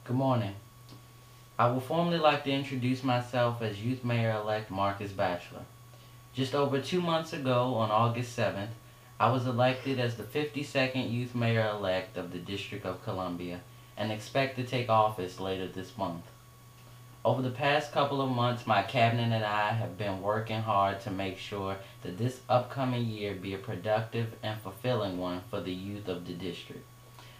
Good morning. I would formally like to introduce myself as Youth Mayor-elect Markus Batchelor. Just over 2 months ago, on August 7th, I was elected as the 52nd Youth Mayor-elect of the District of Columbia and expect to take office later this month. Over the past couple of months, my cabinet and I have been working hard to make sure that this upcoming year be a productive and fulfilling one for the youth of the district.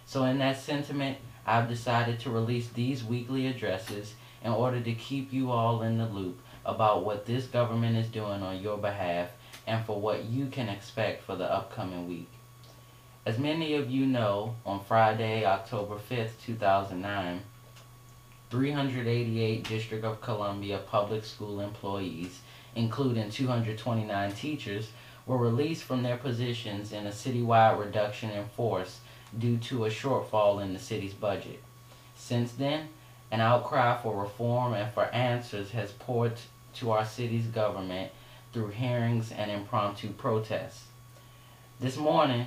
So in that sentiment, I've decided to release these weekly addresses in order to keep you all in the loop about what this government is doing on your behalf and for what you can expect for the upcoming week. As many of you know, on Friday, October 5th, 2009, 388 District of Columbia public school employees, including 229 teachers, were released from their positions in a citywide reduction in force due to a shortfall in the city's budget. Since then, an outcry for reform and for answers has poured to our city's government through hearings and impromptu protests. This morning,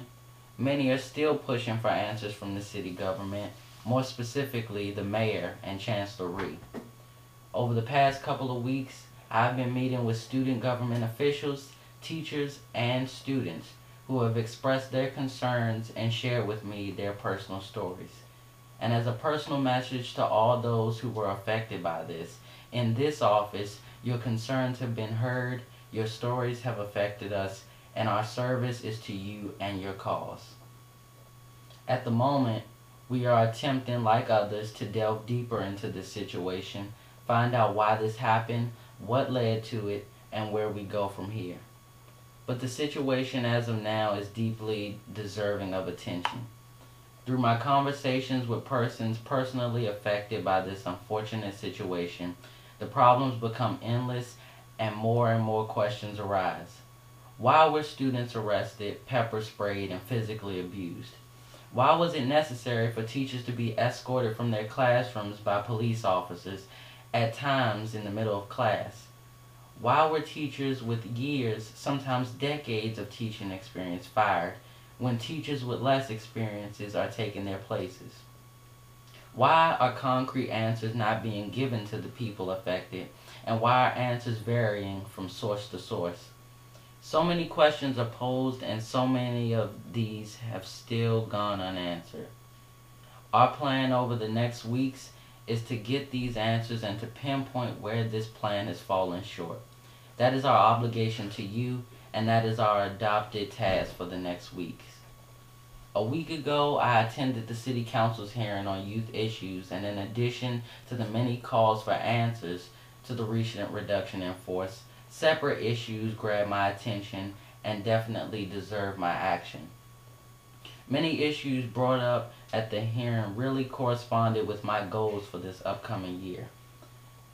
many are still pushing for answers from the city government, more specifically the mayor and Chancellor Rhee. Over the past couple of weeks, I've been meeting with student government officials, teachers, and students who have expressed their concerns and shared with me their personal stories. And as a personal message to all those who were affected by this, in this office, your concerns have been heard, your stories have affected us, and our service is to you and your cause. At the moment, we are attempting, like others, to delve deeper into this situation, find out why this happened, what led to it, and where we go from here. But the situation as of now is deeply deserving of attention. Through my conversations with persons personally affected by this unfortunate situation, the problems become endless and more questions arise. Why were students arrested, pepper sprayed, and physically abused? Why was it necessary for teachers to be escorted from their classrooms by police officers, at times in the middle of class? Why were teachers with years, sometimes decades of teaching experience fired, when teachers with less experiences are taking their places? Why are concrete answers not being given to the people affected, and why are answers varying from source to source? So many questions are posed, and so many of these have still gone unanswered. Our plan over the next weeks is to get these answers and to pinpoint where this plan has fallen short. That is our obligation to you, and that is our adopted task for the next weeks. A week ago, I attended the City Council's hearing on youth issues, and in addition to the many calls for answers to the recent reduction in force, separate issues grabbed my attention and definitely deserve my action. Many issues brought up at the hearing really corresponded with my goals for this upcoming year.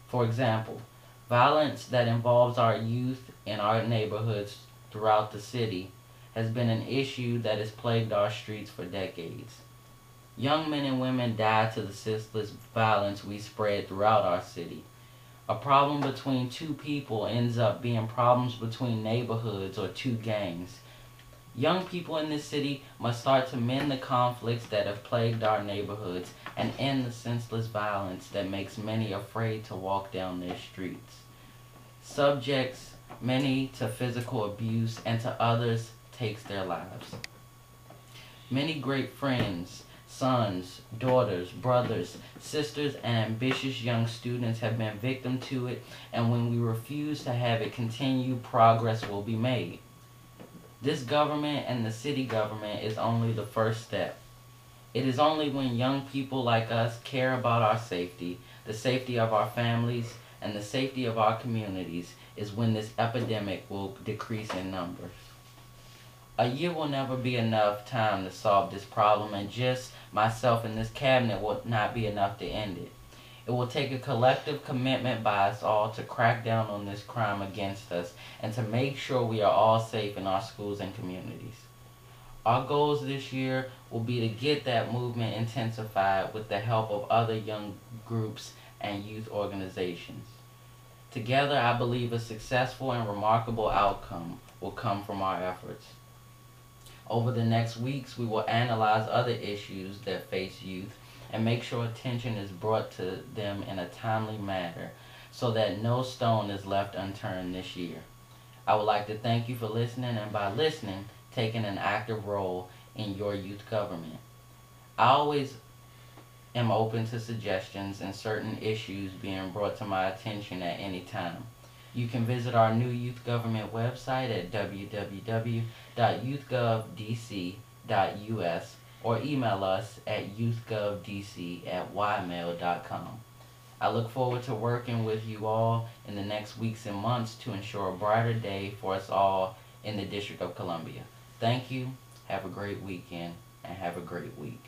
For example, violence that involves our youth in our neighborhoods throughout the city has been an issue that has plagued our streets for decades. Young men and women die to the senseless violence we spread throughout our city. A problem between two people ends up being problems between neighborhoods or two gangs. Young people in this city must start to mend the conflicts that have plagued our neighborhoods and end the senseless violence that makes many afraid to walk down their streets. Subjects many to physical abuse, and to others takes their lives. Many great friends, sons, daughters, brothers, sisters, and ambitious young students have been victim to it, and when we refuse to have it continue, progress will be made. This government and the city government is only the first step. It is only when young people like us care about our safety, the safety of our families, and the safety of our communities is when this epidemic will decrease in numbers. A year will never be enough time to solve this problem, and just myself and this cabinet will not be enough to end it. It will take a collective commitment by us all to crack down on this crime against us and to make sure we are all safe in our schools and communities. Our goals this year will be to get that movement intensified with the help of other young groups and youth organizations. Together, I believe a successful and remarkable outcome will come from our efforts. Over the next weeks, we will analyze other issues that face youth and make sure attention is brought to them in a timely manner so that no stone is left unturned this year. I would like to thank you for listening, and by listening, taking an active role in your youth government. I always am open to suggestions and certain issues being brought to my attention at any time. You can visit our new youth government website at www.youthgovdc.us or email us at youthgovdc@ymail.com. I look forward to working with you all in the next weeks and months to ensure a brighter day for us all in the District of Columbia. Thank you, have a great weekend, and have a great week.